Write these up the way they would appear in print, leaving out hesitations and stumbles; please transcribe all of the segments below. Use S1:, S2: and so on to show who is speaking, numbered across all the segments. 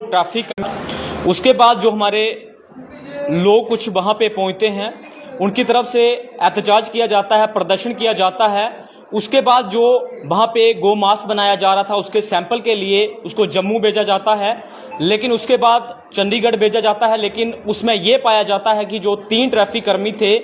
S1: Traffic उसके बाद जो हमारे लोग कुछ वहाँ पे पहुँचते हैं उनकी तरफ से एहतजाज किया जाता है, प्रदर्शन किया जाता है। उसके बाद जो वहाँ पे गौ मांस बनाया जा रहा था उसके सैंपल के लिए उसको जम्मू भेजा जाता है, लेकिन उसके बाद चंडीगढ़ भेजा जाता है। लेकिन उसमें ये पाया जाता है कि जो 3 ट्रैफिक कर्मी थे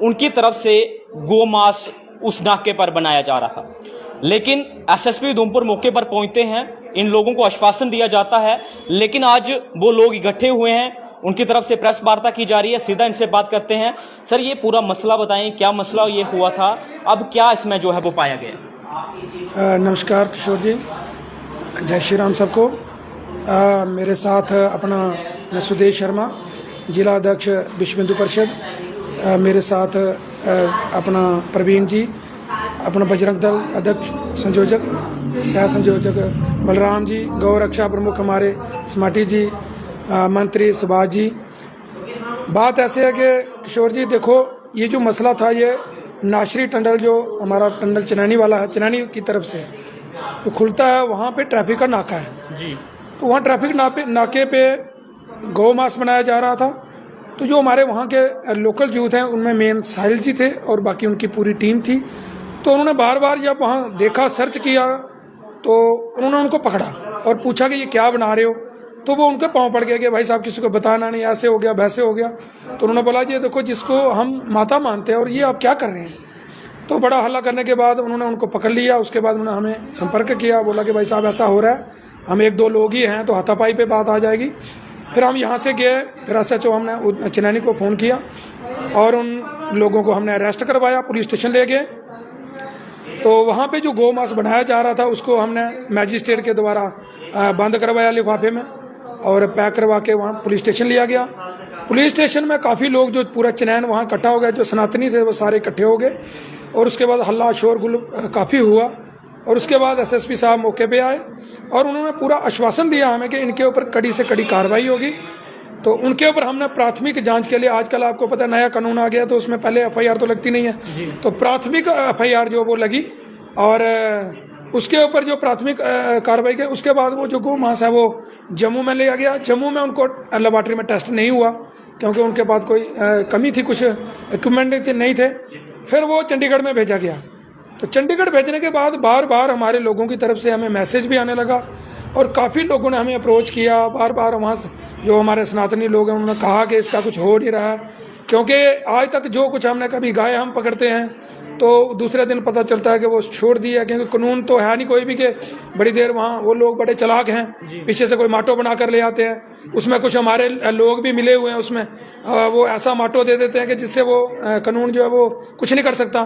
S1: उनकी तरफ से गौ मांस उस नाके पर बनाया जा रहा था। लेकिन एसएसपी उधमपुर मौके पर पहुंचते हैं, इन लोगों को आश्वासन दिया जाता है, लेकिन आज वो लोग इकट्ठे हुए हैं, उनकी तरफ से प्रेस वार्ता की जा रही है। सीधा इनसे बात करते हैं। सर, ये पूरा मसला बताएं, क्या मसला ये हुआ था, अब क्या इसमें जो है वो पाया गया?
S2: नमस्कार किशोर जी, जय श्री राम सबको। मेरे साथ अपना सुदेश शर्मा, जिला अध्यक्ष विश्व हिंदू परिषद, मेरे साथ अपना प्रवीण जी, अपना बजरंग दल अध्यक्ष संयोजक, सह संयोजक बलराम जी, गौ रक्षा प्रमुख हमारे स्मार्टी जी, मंत्री सुभाष जी। बात ऐसे है कि किशोर जी देखो, ये जो मसला था ये नाशरी टंडल जो हमारा टंडल चनैनी वाला है, चनैनी की तरफ से तो खुलता है, वहाँ पे ट्रैफिक का नाका है जी। तो वहाँ ट्रैफिक नाके पे गौ मांस बनाया जा रहा था। तो जो हमारे वहाँ के लोकल यूथ हैं उनमें मेन साहिल जी थे और बाकी उनकी पूरी टीम थी। तो उन्होंने बार बार जब वहाँ देखा, सर्च किया, तो उन्होंने उनको पकड़ा और पूछा कि ये क्या बना रहे हो। तो वो उनके पाँव पड़ गया कि भाई साहब किसी को बताना नहीं, ऐसे हो गया वैसे हो गया। तो उन्होंने बोला ये देखो, जिसको हम माता मानते हैं और ये आप क्या कर रहे हैं। तो बड़ा हल्ला करने के बाद उन्होंने उनको पकड़ लिया। उसके बाद उन्होंने हमें संपर्क किया, बोला कि भाई साहब ऐसा हो रहा है, हम 1-2 लोग ही हैं तो हाथापाई पे बात आ जाएगी। फिर हम यहाँ से गए, फिर SHO हमने चनैनी को फ़ोन किया और उन लोगों को हमने अरेस्ट करवाया, पुलिस स्टेशन ले गए। तो वहाँ पे जो गौ मांस बनाया जा रहा था उसको हमने मैजिस्ट्रेट के द्वारा बंद करवाया लिफाफे में और पैक करवा के वहाँ पुलिस स्टेशन लिया गया। पुलिस स्टेशन में काफ़ी लोग, जो पूरा चनैन वहाँ इकट्ठा हो गया, जो सनातनी थे वो सारे इकट्ठे हो गए और उसके बाद हल्ला शोरगुल काफ़ी हुआ। और उसके बाद SSP साहब मौके पे आए और उन्होंने पूरा आश्वासन दिया हमें कि इनके ऊपर कड़ी से कड़ी कार्रवाई होगी। तो उनके ऊपर हमने प्राथमिक जांच के लिए, आजकल आपको पता है नया कानून आ गया तो उसमें पहले FIR तो लगती नहीं है, तो प्राथमिक FIR जो वो लगी और उसके ऊपर जो प्राथमिक कार्रवाई की, उसके बाद वो जो गौ मांस है वो जम्मू में लिया गया। जम्मू में उनको लेबॉर्ट्री में टेस्ट नहीं हुआ क्योंकि उनके पास कोई कमी थी, कुछ इक्विपमेंट नहीं थे। फिर वो चंडीगढ़ में भेजा गया। तो चंडीगढ़ भेजने के बाद बार बार हमारे लोगों की तरफ से हमें मैसेज भी आने लगा और काफ़ी लोगों ने हमें अप्रोच किया। बार बार वहाँ जो हमारे सनातनी लोग हैं उन्होंने कहा कि इसका कुछ हो नहीं रहा है, क्योंकि आज तक जो कुछ हमने, कभी गाय हम पकड़ते हैं तो दूसरे दिन पता चलता है कि वो छोड़ दिया, क्योंकि कानून तो है नहीं कोई भी कि बड़ी देर वहाँ, वो लोग बड़े चालाक हैं, पीछे से कोई माटो बना कर ले आते हैं। उसमें कुछ हमारे लोग भी मिले हुए हैं, उसमें वो ऐसा माटो दे देते हैं कि जिससे वो कानून जो है वो कुछ नहीं कर सकता।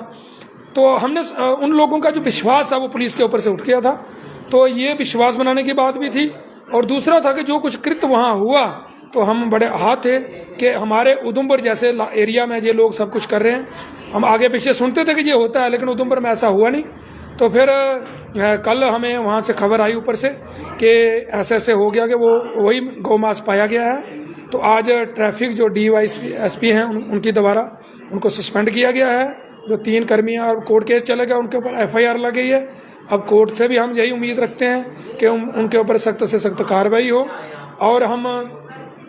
S2: तो हमने उन लोगों का जो विश्वास था वो पुलिस के ऊपर से उठ गया था। तो ये विश्वास बनाने की बात भी थी और दूसरा था कि जो कुछ कृत्य वहाँ हुआ तो हम बड़े आहत थे कि हमारे उधमपुर जैसे एरिया में ये लोग सब कुछ कर रहे हैं। हम आगे पीछे सुनते थे कि ये होता है, लेकिन उधमपुर में ऐसा हुआ नहीं। तो फिर कल हमें वहाँ से खबर आई ऊपर से कि ऐसे हो गया कि वो वही गौ मांस पाया गया है। तो आज ट्रैफिक जो DYSP हैं उनकी द्वारा उनको सस्पेंड किया गया है। जो 3 कर्मी हैं और कोर्ट केस चला गया, उनके ऊपर FIR लग गई है। अब कोर्ट से भी हम यही उम्मीद रखते हैं कि उनके ऊपर सख्त से सख्त कार्रवाई हो। और हम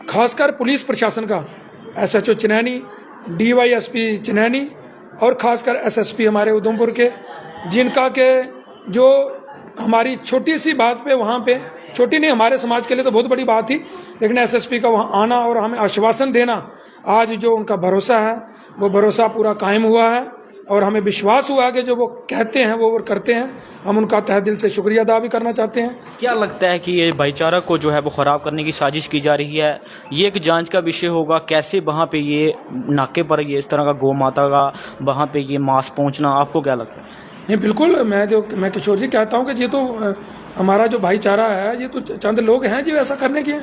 S2: खासकर पुलिस प्रशासन का, SHO चनैनी, DYSP चनैनी और खासकर SSP हमारे उधमपुर के, जिनका के जो हमारी छोटी सी बात पे, वहाँ पे छोटी नहीं, हमारे समाज के लिए तो बहुत बड़ी बात थी, लेकिन SSP का वहाँ आना और हमें आश्वासन देना, आज जो उनका भरोसा है वो भरोसा पूरा कायम हुआ है और हमें विश्वास हुआ कि जो वो कहते हैं वो करते हैं। हम उनका तहे दिल से शुक्रिया अदा भी करना चाहते हैं।
S1: क्या लगता है कि ये भाईचारा को जो है वो ख़राब करने की साजिश की जा रही है? ये एक जांच का विषय होगा, कैसे वहाँ पे ये नाके पर ये इस तरह का गौ माता का वहाँ पे ये मांस पहुँचना, आपको क्या लगता है?
S2: नहीं, बिल्कुल, मैं किशोर जी कहता हूँ कि ये तो हमारा जो भाईचारा है, ये तो चंद लोग हैं जो ऐसा करने के।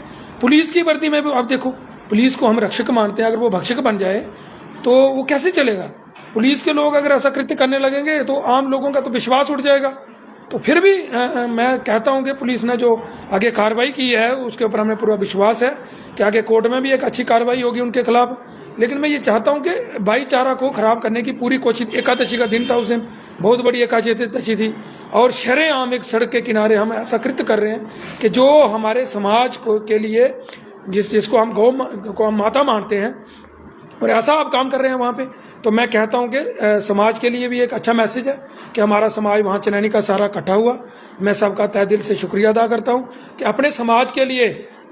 S2: पुलिस की वर्दी में भी आप देखो, पुलिस को हम रक्षक मानते हैं, अगर वो भक्षक बन जाए तो वो कैसे चलेगा। पुलिस के लोग अगर ऐसा कृत्य करने लगेंगे तो आम लोगों का तो विश्वास उठ जाएगा। तो फिर भी मैं कहता हूं कि पुलिस ने जो आगे कार्रवाई की है उसके ऊपर हमें पूरा विश्वास है कि आगे कोर्ट में भी एक अच्छी कार्रवाई होगी उनके खिलाफ। लेकिन मैं ये चाहता हूँ कि भाईचारा को ख़राब करने की पूरी कोशिश, एकादशी का दिन था, उस दिन बहुत बड़ी एकादशी थी और शरेआम एक सड़क के किनारे हम ऐसा कृत्य कर रहे हैं कि जो हमारे समाज को के लिए जिसको हम गौ को हम माता मानते हैं, और ऐसा आप काम कर रहे हैं वहाँ पे। तो मैं कहता हूँ कि समाज के लिए भी एक अच्छा मैसेज है कि हमारा समाज वहाँ चनैनी का सारा इकट्ठा हुआ। मैं सबका तहे दिल से शुक्रिया अदा करता हूँ कि अपने समाज के लिए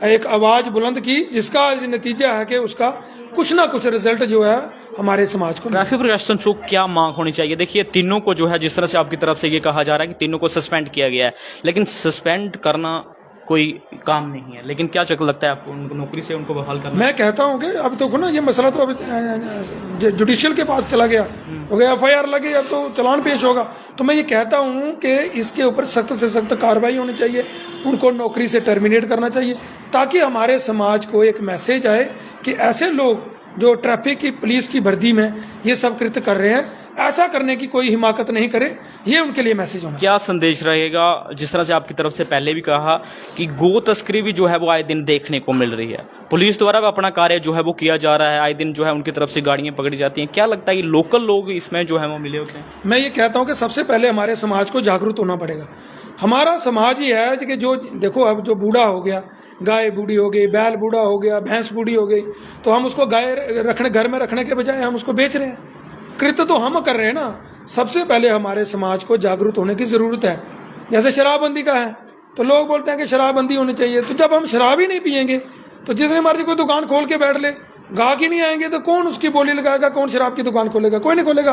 S2: एक आवाज़ बुलंद की, जिसका नतीजा है कि उसका कुछ ना कुछ रिजल्ट जो है हमारे समाज को।
S1: ट्रैफिक प्रशासन को क्या मांग होनी चाहिए? देखिए, तीनों को जो है, जिस तरह से आपकी तरफ से ये कहा जा रहा है कि तीनों को सस्पेंड किया गया है, लेकिन सस्पेंड करना कोई काम नहीं है, लेकिन क्या चक्कर लगता है आपको उनको नौकरी से उनको बहाल करना?
S2: मैं कहता हूँ कि अब तो ना ये मसला तो अब जुडिशियल के पास चला गया, हो गया FIR लगी, अब तो चालान पेश होगा। तो मैं ये कहता हूँ कि इसके ऊपर सख्त से सख्त कार्रवाई होनी चाहिए, उनको नौकरी से टर्मिनेट करना चाहिए, ताकि हमारे समाज को एक मैसेज आए कि ऐसे लोग जो ट्रैफिक की पुलिस की वर्दी में ये सब कृत्य कर रहे हैं, ऐसा करने की कोई हिमाकत नहीं करे। ये उनके लिए मैसेज होना।
S1: क्या संदेश रहेगा? जिस तरह से आपकी तरफ से पहले भी कहा कि गो तस्करी भी जो है वो आए दिन देखने को मिल रही है, पुलिस द्वारा भी अपना कार्य जो है वो किया जा रहा है, आए दिन जो है उनकी तरफ से गाड़ियां पकड़ी जाती हैं। क्या लगता है कि लोकल लोग इसमें जो है वो मिले होते हैं?
S2: मैं ये कहता हूँ कि सबसे पहले हमारे समाज को जागरूक होना पड़ेगा। हमारा समाज ही है कि जो देखो, अब जो बूढ़ा हो गया, गाय बूढ़ी हो गई, बैल बूढ़ा हो गया, भैंस बूढ़ी हो गई, तो हम उसको गाय रखने, घर में रखने के बजाय हम उसको बेच रहे हैं। कृत्य तो हम कर रहे हैं ना। सबसे पहले हमारे समाज को जागरूक होने की ज़रूरत है। जैसे शराबबंदी का है तो लोग बोलते हैं कि शराबबंदी होनी चाहिए, तो जब हम शराब ही नहीं पियेंगे तो जितने मर्जी कोई दुकान खोल के बैठ ले, गाहक ही नहीं आएंगे तो कौन उसकी बोली लगाएगा, कौन शराब की दुकान खोलेगा? कोई नहीं खोलेगा।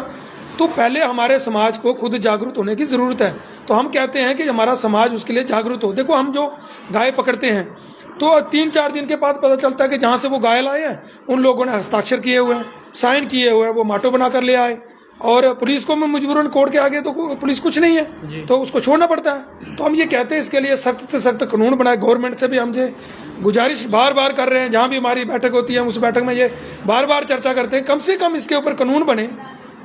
S2: तो पहले हमारे समाज को खुद जागरूक होने की ज़रूरत है। तो हम कहते हैं कि हमारा समाज उसके लिए जागरूक हो। देखो, हम जो गाय पकड़ते हैं तो 3-4 दिन के बाद पता चलता है कि जहाँ से वो गाय लाए हैं उन लोगों ने हस्ताक्षर किए हुए हैं, साइन किए हुए हैं, वो माटो बना कर ले आए, और पुलिस को मजबूरन कोर्ट के आगे तो पुलिस कुछ नहीं है, तो उसको छोड़ना पड़ता है। तो हम ये कहते हैं इसके लिए सख्त से सख्त कानून बनाए। गवर्नमेंट से भी हम ये गुजारिश बार बार कर रहे हैं, जहाँ भी हमारी बैठक होती है हम उस बैठक में ये बार बार चर्चा करते हैं, कम से कम इसके ऊपर कानून बने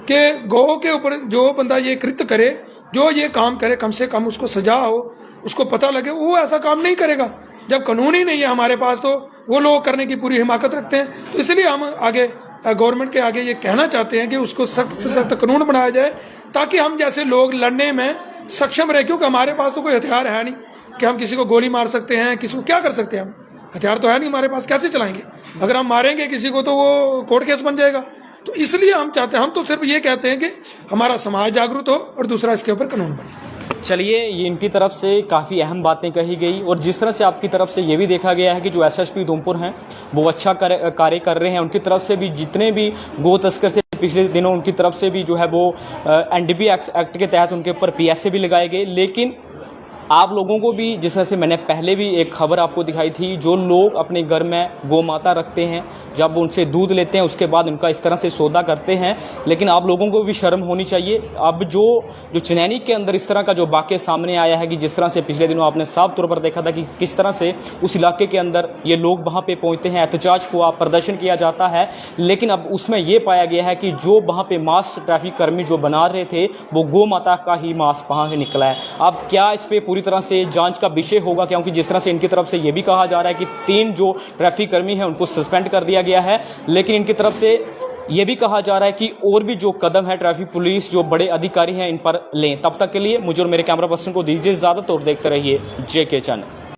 S2: कि गौ के ऊपर जो बंदा ये कृत्य करे, जो ये काम करे, कम से कम उसको सजा हो, उसको पता लगे, वो ऐसा काम नहीं करेगा। जब कानून ही नहीं है हमारे पास तो वो लोग करने की पूरी हिमाकत रखते हैं। तो इसलिए हम आगे गवर्नमेंट के आगे ये कहना चाहते हैं कि उसको सख्त से सख्त कानून बनाया जाए, ताकि हम जैसे लोग लड़ने में सक्षम रहे। क्योंकि हमारे पास तो कोई हथियार है नहीं कि हम किसी को गोली मार सकते हैं, किसी को क्या कर सकते हैं। हम हथियार तो है नहीं हमारे पास, कैसे चलाएंगे? अगर हम मारेंगे किसी को तो वो कोर्ट केस बन जाएगा। तो इसलिए हम चाहते हैं, हम तो सिर्फ ये कहते हैं कि हमारा समाज जागरूक हो और दूसरा इसके ऊपर कानून बने।
S1: चलिए, ये इनकी तरफ से काफ़ी अहम बातें कही गई, और जिस तरह से आपकी तरफ से ये भी देखा गया है कि जो SSP उधमपुर हैं वो अच्छा कार्य कर रहे हैं। उनकी तरफ से भी जितने भी गो तस्कर थे पिछले दिनों, उनकी तरफ से भी जो है वो NDP एक्ट के तहत उनके ऊपर PSA भी लगाए गए। लेकिन आप लोगों को भी, जिस तरह से मैंने पहले भी एक खबर आपको दिखाई थी, जो लोग अपने घर में गौ माता रखते हैं, जब उनसे दूध लेते हैं उसके बाद उनका इस तरह से सौदा करते हैं, लेकिन आप लोगों को भी शर्म होनी चाहिए। अब जो चनैनी के अंदर इस तरह का जो वाक़या सामने आया है कि जिस तरह से पिछले दिनों आपने साफ तौर पर देखा था कि किस तरह से उस इलाके के अंदर ये लोग वहाँ पे पहुँचते हैं, एहतजाज हुआ, प्रदर्शन किया जाता है, लेकिन अब उसमें ये पाया गया है कि जो वहाँ पे मास ट्रैफिक कर्मी जो बना रहे थे वो गौ माता का ही मांस वहाँ से निकला है। अब क्या इस पर पूरी तरह से जांच का विषय होगा, क्योंकि जिस तरह से इनकी तरफ से ये भी कहा जा रहा है कि 3 जो ट्रैफिक कर्मी हैं उनको सस्पेंड कर दिया गया है, लेकिन इनकी तरफ से ये भी कहा जा रहा है कि और भी जो कदम है ट्रैफिक पुलिस, जो बड़े अधिकारी हैं, इन पर लें। तब तक के लिए मुझे और मेरे कैमरा पर्सन को दीजिए इजाजत और देखते रहिए JK चैनल।